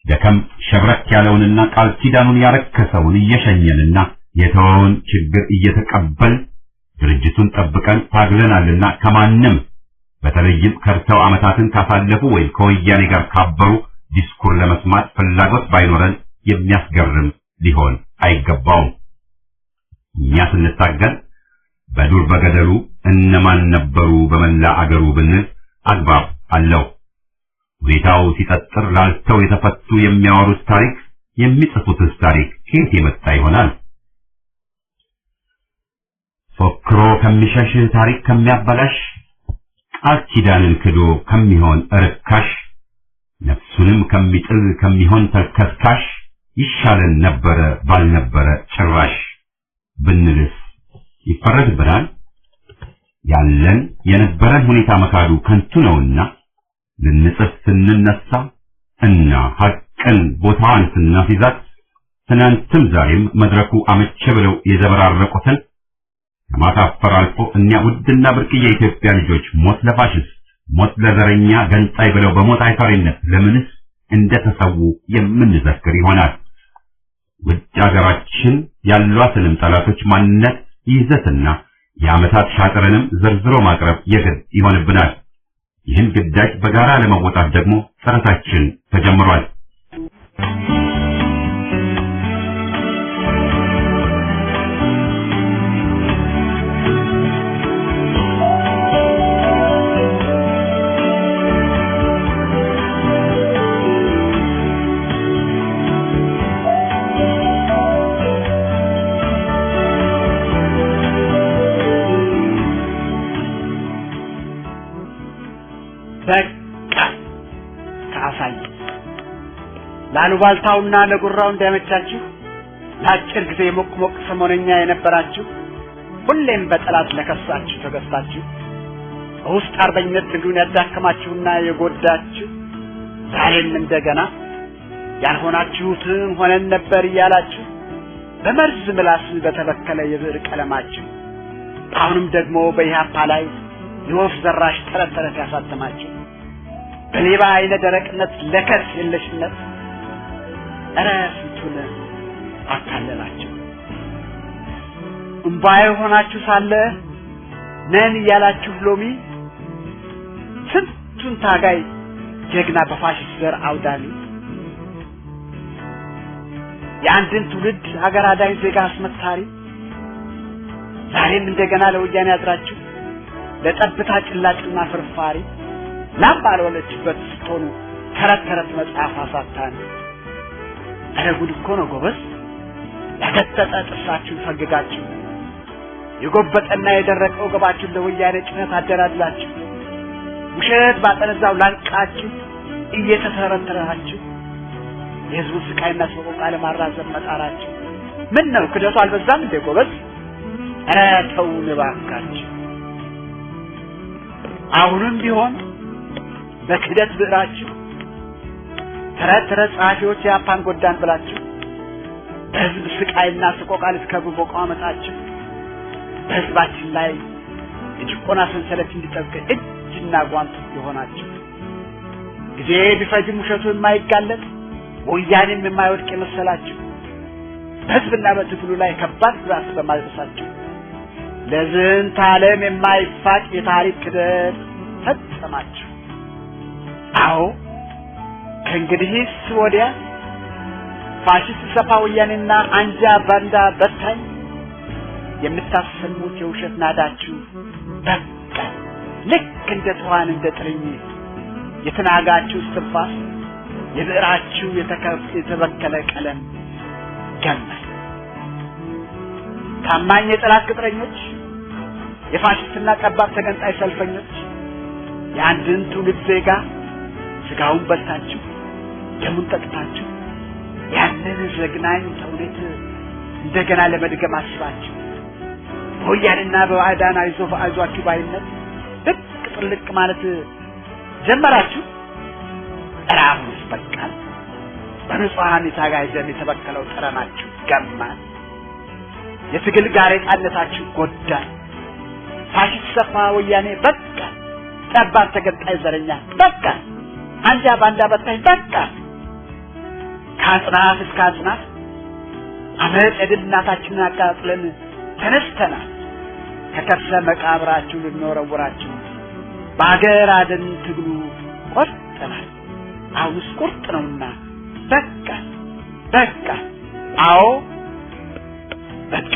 ደከም ሸብረክ ያለውንና ቃል ኪዳኑን ያረከሰውን እየሸኘንና የተወውን ችግር እየተቀበል ድርጅቱን ጠብቀን ታግለናልና ከማንም በተለይም ከርተው ዓመታትን ካሳለፉ ወይ ከወያኔ ጋር ካበሩ ዲስኩር ለመስማት ፍላጎት ባይኖረን የሚያስገርም ሊሆን አይገባውም። እኛ ስንታገል በዱር በገደሉ እነማን ነበሩ በመላ አገሩ ብንል አግባብ አለው። ሁኔታው ሲጠጥር ላልተው የተፈቱ የሚያወሩት ታሪክ የሚጽፉትስ ታሪክ ከየት የመጣ ይሆናል? ፎክሮ ከሚሸሽ ታሪክ ከሚያበላሽ ቃል ኪዳንን ክዶ ከሚሆን ርካሽ ነፍሱንም ከሚጥል ከሚሆን ተከስካሽ ይሻለን ነበረ ባልነበረ ጭራሽ ብንልስ ይፈረድብናል? ያለን የነበረን ሁኔታ መካዱ ከንቱ ነውና ልንጽፍ ስንነሳ እና ሐቅን ቦታዋን ስናስይዛት ትናንትም ዛሬም መድረኩ አመቸ ብለው የዘበራረቁትን ከማሳፈር አልፎ እኛ ውድና ብርቅዬ የኢትዮጵያ ልጆች ሞት ለፋሽስት ሞት ለዘረኛ ገንጣይ ብለው በሞት አይፈሪነት ለምንስ እንደተሰዉ የምንዘክር ይሆናል። ውድ ሀገራችን ያሏትንም ጠላቶች ማንነት ይዘትና የዓመታት ሻጥርንም ዘርዝሮ ማቅረብ የግድ ይሆንብናል። ይህን ግዳጅ በጋራ ለመወጣት ደግሞ ጥረታችን ተጀምሯል። ላሉባልታውና ለጉራው እንዳይመቻችሁ ለአጭር ጊዜ ሞቅ ሰሞነኛ የነበራችሁ ሁሌም በጠላት ለከሳችሁ ተገዝታችሁ ውስጥ አርበኝነት ትግሉን ያዳከማችሁና የጎዳችሁ ዛሬም እንደገና ያልሆናችሁትን ሆነን ነበር እያላችሁ በመርዝ ምላስ በተበከለ የብዕር ቀለማችሁ አሁንም ደግሞ በኢህአፓ ላይ የወፍ ዘራሽ ተረት ያሳተማችሁ በሌባ አይነ ደረቅነት ለከት የለሽነት እረፍቱን አካለላችሁ። እምባዬ ሆናችሁ ሳለ ነን ያላችሁ ሎሚ ስንቱን ታጋይ ጀግና በፋሽስት ዘር አውዳሚ የአንድን ትውልድ ሀገር አዳኝ ዜጋ አስመታሪ ዛሬም እንደገና ለወያኔ ያድራችሁ ለጠብታ ጭላጭና ፍርፋሪ ላም ባልወለችበት ስትሆኑ ተረት መጽሐፍ አሳታን። ኧረ ጉድ እኮ ነው ጎበዝ። ያገጠጠ ጥርሳችሁን ፈግጋችሁ የጎበጠና የደረቀው ገባችሁን ለወያኔ ጭነት አደራድላችሁ ውሸት ባጠነዛው ላንቃችሁ እየተተረተራችሁ የህዝቡን ስቃይና ሰቆቃ ለማራዘም መጣራችሁ ምን ነው ክደቱ አልበዛም እንደ ጎበዝ? ኧረ ተውን እባካችሁ። አሁንም ቢሆን በክደት ብዕራችሁ ተረት ጸሐፊዎች የአፓን ጎዳን ብላችሁ በህዝብ ስቃይና ሰቆቃ ልትከብቡ ቆማመጣችሁ በህዝባችን ላይ የጭቆና ሰንሰለት እንዲጠብቅ እጅና ጓንት የሆናችሁ ጊዜ ቢፈጅም ውሸቱ የማይጋለጥ ወያኔም የማይወድቅ የመሰላችሁ በህዝብና በትግሉ ላይ ከባድ ጉዳት በማድረሳችሁ ለዝንተ ዓለም የማይፋቅ የታሪክ ክደት ፈጸማችሁ። አዎ ከእንግዲህስ ወዲያ ፋሽስት ሰፋ ወያኔና አንጃ ባንዳ በታኝ የምታሰሙት የውሸት ናዳችሁ በቃ ልክ እንደ ተዋን እንደ ጥርኝ የተናጋችሁ እስትንፋስ የብዕራችሁ የተበከለ ቀለም ገመል። ታማኝ የጠላት ቅጥረኞች የፋሽስትና ጠባብ ተገንጣይ ሰልፈኞች የአንድን ትውልድ ዜጋ ስጋውን በልታችሁ ደሙን ጠጥታችሁ ያንን ዘግናኝ ተውኔት እንደገና ለመድገም አስባችሁ ወያኔና በአዳና አይዟችሁ ባይነት ልቅ ጥልቅ ማለት ጀመራችሁ። ራሱስ በቃል በንጹሃን የታጋይ ደም የተበከለው ጠረናችሁ ገማ። የትግል ጋሬጣነታችሁ ጎዳ። ፋሽስት ሰፋ ወያኔ በቃ። ጠባብ ተገንጣይ ዘረኛ በቃ። አንጃ ባንዳ በታይ በቃ። ከአጽናፍ እስከ አጽናፍ አመት የድል እናታችንን አቃጥለን ተነስተናል። ከከርሰ መቃብራችሁ ልንወረውራችሁ በአገር አደን ትግሉ ቆርጠናል። አሁንስ ቁርጥ ነውና በቃ በቃ። አዎ በቃ።